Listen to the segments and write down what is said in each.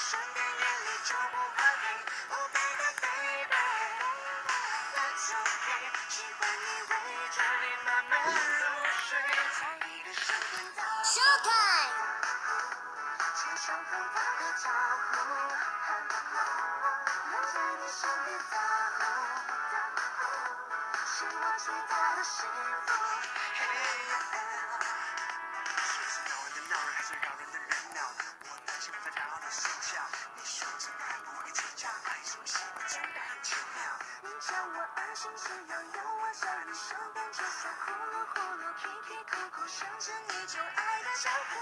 身边，眼里就不怕黑。Oh baby baby，That's okay， 喜欢你围着你慢慢入睡，在你的身边到。Showtime。起床后打个招呼，能在你身边打呼，是我最大的幸福。说是闹人的闹人，还是扰人的人闹？我担心我在打扰你睡觉。你说真爱不会计较，爱是我习惯，真的很奇妙。你叫我安心，只要有我在你身边，就算呼噜呼噜、啼啼哭哭，想着你就爱的交互。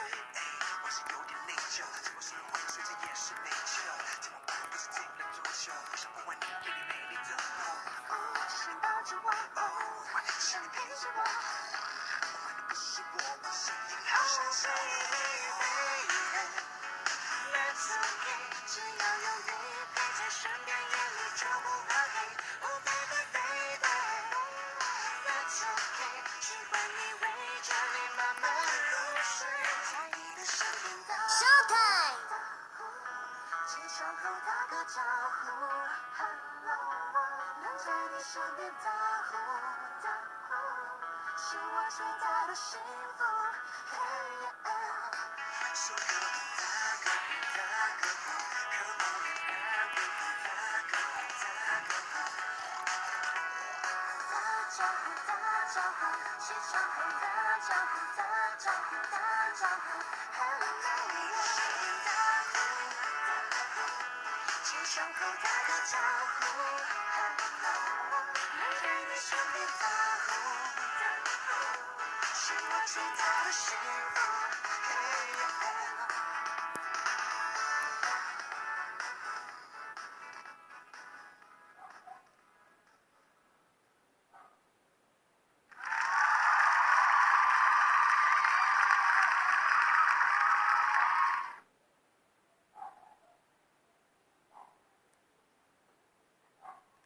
我是有点内疚，怎么说会睡着也是内疚。怎么办？不是听了多久，不想问你给你美丽的梦。想抱着我，想陪着我。不是我，我是你，好想睡，baby。Let's okay， 只要有你陪在身边，眼里就不怕黑。Oh baby baby，Let's okay， 喜欢你围着你慢慢入睡，在你的身边到。Showtime。起床后打个招呼，能在你身边打呼，是我最大的幸福。So come on， 打个呼，打个呼 ，Come on and everybody， 打个呼，打个呼。打招呼，打招呼，起床后打招呼，打招呼，打招呼 ，Hello， 打呼，起床后打个招呼，能在你身边打呼，是我最大的幸福。